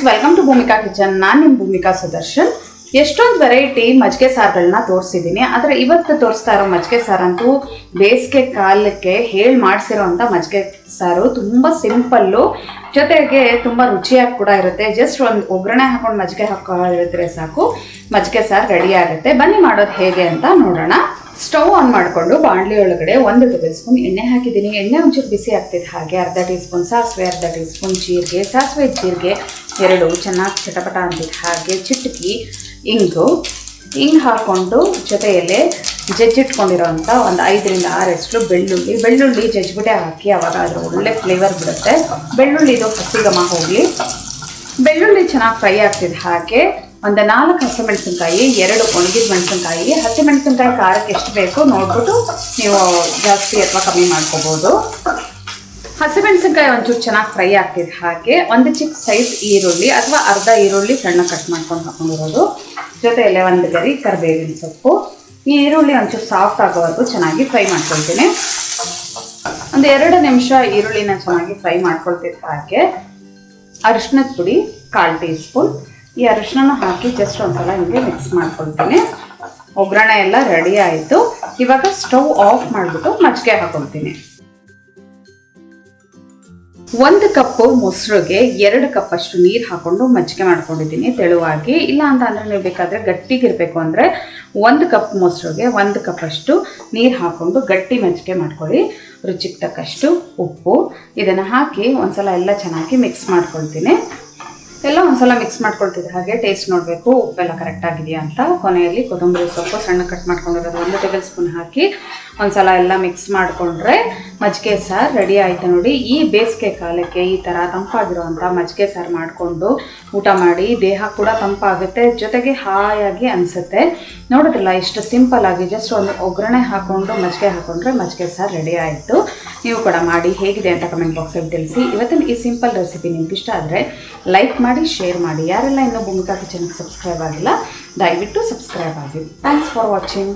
Welcome to Bhoomika kitchen. ನಾನು ನಿಮ್ಮ ಭೂಮಿಕಾ ಸುದರ್ಶನ್. ಎಷ್ಟೊಂದು ವೆರೈಟಿ ಮಜ್ಜಿಗೆ ಸಾರುಗಳನ್ನ ತೋರಿಸಿದ್ದೀನಿ. ಆದರೆ ಇವತ್ತು ತೋರಿಸ್ತಾ ಇರೋ ಮಜ್ಜಿಗೆ ಸಾರಂತೂ ಬೇಸಿಗೆ ಕಾಲಕ್ಕೆ ಹೇಳಿ ಮಾಡಿಸಿರೋ ಅಂಥ ಮಜ್ಜಿಗೆ ಸಾರು. ತುಂಬ ಸಿಂಪಲ್ಲು, ಜೊತೆಗೆ ತುಂಬ ರುಚಿಯಾಗಿ ಕೂಡ ಇರುತ್ತೆ. ಜಸ್ಟ್ ಒಂದು ಒಗ್ಗರಣೆ ಹಾಕೊಂಡು ಮಜ್ಜಿಗೆ ಹಾಕೊಂಡಿದ್ರೆ ಸಾಕು, ಮಜ್ಜಿಗೆ ಸಾರು ರೆಡಿ ಆಗುತ್ತೆ. ಬನ್ನಿ ಮಾಡೋದು ಹೇಗೆ ಅಂತ ನೋಡೋಣ. ಸ್ಟವ್ ಆನ್ ಮಾಡಿಕೊಂಡು ಬಾಣಲಿ ಒಳಗಡೆ 1 ಟೇಬಲ್ ಸ್ಪೂನ್ ಎಣ್ಣೆ ಹಾಕಿದ್ದೀನಿ. ಎಣ್ಣೆ ಒಂಚೂರು ಬಿಸಿ ಆಗ್ತಿದೆ ಹಾಗೆ ಅರ್ಧ ಟೀ ಸ್ಪೂನ್ ಸಾಸಿವೆ, ಅರ್ಧ ಟೀ ಸ್ಪೂನ್ ಜೀರಿಗೆ, ಸಾಸಿವೆ ಜೀರಿಗೆ ಎರಡು ಚೆನ್ನಾಗಿ ಚಟಪಟ ಅಂತಿದೆ ಹಾಗೆ ಚಿಟಕಿ ಹಿಂಗೆ ಹಾಕ್ಕೊಂಡು ಜೊತೆಯಲ್ಲೇ ಜಜ್ಜಿಟ್ಕೊಂಡಿರೋಂಥ ಒಂದು 5 ರಿಂದ 6 ಬೆಳ್ಳುಳ್ಳಿ ಜಜ್ಜಿಬಿಟ್ಟೆ ಹಾಕಿ, ಅವಾಗ ಅದರ ಒಳ್ಳೆ ಫ್ಲೇವರ್ ಬಿಡುತ್ತೆ. ಬೆಳ್ಳುಳ್ಳಿದು ಹಸಿ ಘಮ ಹೋಗಲಿ. ಬೆಳ್ಳುಳ್ಳಿ ಚೆನ್ನಾಗಿ ಫ್ರೈ ಆಗ್ತಿದೆ ಹಾಗೆ ಒಂದು 4 ಹಸಿಮೆಣಸಿನ್ಕಾಯಿ, 2 ಒಣಗಿದ ಮೆಣಸಿನ್ಕಾಯಿ. ಹಸಿಮೆಣಸಿನ್ಕಾಯಿ ಖಾರಕ್ಕೆ ಎಷ್ಟು ಬೇಕೋ ನೋಡ್ಬಿಟ್ಟು ನೀವು ಜಾಸ್ತಿ ಅಥವಾ ಕಮ್ಮಿ ಮಾಡ್ಕೋಬೋದು. ಹಸಿಮೆಣಸಿನ್ಕಾಯಿ ಒಂಚೂರು ಚೆನ್ನಾಗಿ ಫ್ರೈ ಆಗ್ತಿದೆ ಹಾಗೆ ಒಂದು ಚಿಕ್ಕ ಸೈಜ್ ಈರುಳ್ಳಿ ಅಥವಾ ಅರ್ಧ ಈರುಳ್ಳಿ ಸಣ್ಣ ಕಟ್ ಮಾಡ್ಕೊಂಡು ಹಾಕೊಂಡಿರೋದು, ಜೊತೆಯಲ್ಲೇ ಒಂದು ಗರಿ ಕರಿಬೇವಿನ ಸೊಪ್ಪು. ಈ ಈರುಳ್ಳಿ ಒಂಚೂರು ಸಾಫ್ಟ್ ಆಗೋವರೆಗೂ ಚೆನ್ನಾಗಿ ಫ್ರೈ ಮಾಡ್ಕೊಳ್ತೀನಿ. ಒಂದು 2 ನಿಮಿಷ ಈರುಳ್ಳಿನ ಚೆನ್ನಾಗಿ ಫ್ರೈ ಮಾಡ್ಕೊಳ್ತಿದ್ದ ಹಾಗೆ ಅರಿಶಿಣದ ಪುಡಿ 1/4 ಟೀ ಸ್ಪೂನ್. ಈ ಅರಿಶಿನ ಹಾಕಿ ಜಸ್ಟ್ ಒಂದ್ಸಲ ಹಿಂಗೆ ಮಿಕ್ಸ್ ಮಾಡ್ಕೊಳ್ತೀನಿ. ಒಗ್ಗರಣೆ ಎಲ್ಲ ರೆಡಿ ಆಯಿತು. ಇವಾಗ ಸ್ಟವ್ ಆಫ್ ಮಾಡಿಬಿಟ್ಟು ಮಜ್ಜಿಗೆ ಹಾಕೊಳ್ತೀನಿ. 1 ಕಪ್ಪು ಮೊಸರಿಗೆ 2 ಕಪ್ ಅಷ್ಟು ನೀರು ಹಾಕೊಂಡು ಮಜ್ಜಿಗೆ ಮಾಡ್ಕೊಂಡಿದ್ದೀನಿ ತೆಳುವಾಗಿ. ಇಲ್ಲ ಅಂತ ಅಂದರೆ ನೀವು ಬೇಕಾದರೆ ಗಟ್ಟಿಗಿರಬೇಕು ಅಂದರೆ 1 ಕಪ್ ಮೊಸರಿಗೆ 1 ಕಪ್ ಅಷ್ಟು ನೀರು ಹಾಕ್ಕೊಂಡು ಗಟ್ಟಿ ಮಜ್ಜಿಗೆ ಮಾಡ್ಕೊಳ್ಳಿ. ರುಚಿಗೆ ತಕ್ಕಷ್ಟು ಉಪ್ಪು ಇದನ್ನು ಹಾಕಿ ಒಂದ್ಸಲ ಎಲ್ಲ ಚೆನ್ನಾಗಿ ಮಿಕ್ಸ್ ಮಾಡ್ಕೊಳ್ತೀನಿ. ಎಲ್ಲ ಒಂದ್ಸಲ ಮಿಕ್ಸ್ ಮಾಡ್ಕೊಳ್ತಿದ್ರೆ ಹಾಗೆ ಟೇಸ್ಟ್ ನೋಡಬೇಕು ಉಪ್ಪೆಲ್ಲ ಕರೆಕ್ಟ್ ಆಗಿದೆಯಾ ಅಂತ. ಕೊನೆಯಲ್ಲಿ ಕೊತ್ತಂಬರಿ ಸೊಪ್ಪು ಸಣ್ಣ ಕಟ್ ಮಾಡ್ಕೊಂಡಿರೋದು 1 ಟೇಬಲ್ ಸ್ಪೂನ್ ಹಾಕಿ ಒಂದ್ಸಲ ಎಲ್ಲ ಮಿಕ್ಸ್ ಮಾಡಿಕೊಂಡ್ರೆ ಮಜ್ಜಿಗೆ ಸಾರು ರೆಡಿ ಆಯಿತು ನೋಡಿ. ಈ ಬೇಸಿಗೆ ಕಾಲಕ್ಕೆ ಈ ಥರ ತಂಪಾಗಿರುವಂಥ ಮಜ್ಜಿಗೆ ಸಾರು ಮಾಡಿಕೊಂಡು ಊಟ ಮಾಡಿ, ದೇಹ ಕೂಡ ತಂಪಾಗುತ್ತೆ, ಜೊತೆಗೆ ಹಾಯಾಗಿ ಅನಿಸುತ್ತೆ. ನೋಡೋದಿಲ್ಲ ಎಷ್ಟು ಸಿಂಪಲ್ ಆಗಿ ಜಸ್ಟ್ ಒಂದು ಒಗ್ಗರಣೆ ಹಾಕ್ಕೊಂಡು ಮಜ್ಜಿಗೆ ಹಾಕೊಂಡ್ರೆ ಮಜ್ಜಿಗೆ ಸಾರು ರೆಡಿ ಆಯಿತು. ನೀವು ಕೂಡ ಮಾಡಿ ಹೇಗಿದೆ ಅಂತ ಕಮೆಂಟ್ ಬಾಕ್ಸಲ್ಲಿ ತಿಳಿಸಿ. ಇವತ್ತಿನ ಈ ಸಿಂಪಲ್ ರೆಸಿಪಿ ನಿಮ್ಗೆ ಇಷ್ಟ ಆದರೆ ಲೈಕ್ ಮಾಡಿ, ಶೇರ್ ಮಾಡಿ. ಯಾರೆಲ್ಲ ಇನ್ನೂ ಭೂಮಿಕಾ ಕಿಚನ್ಗೆ ಸಬ್ಸ್ಕ್ರೈಬ್ ಆಗಿಲ್ಲ ದಯವಿಟ್ಟು ಸಬ್ಸ್ಕ್ರೈಬ್ ಆಗಿ. Thanks for watching.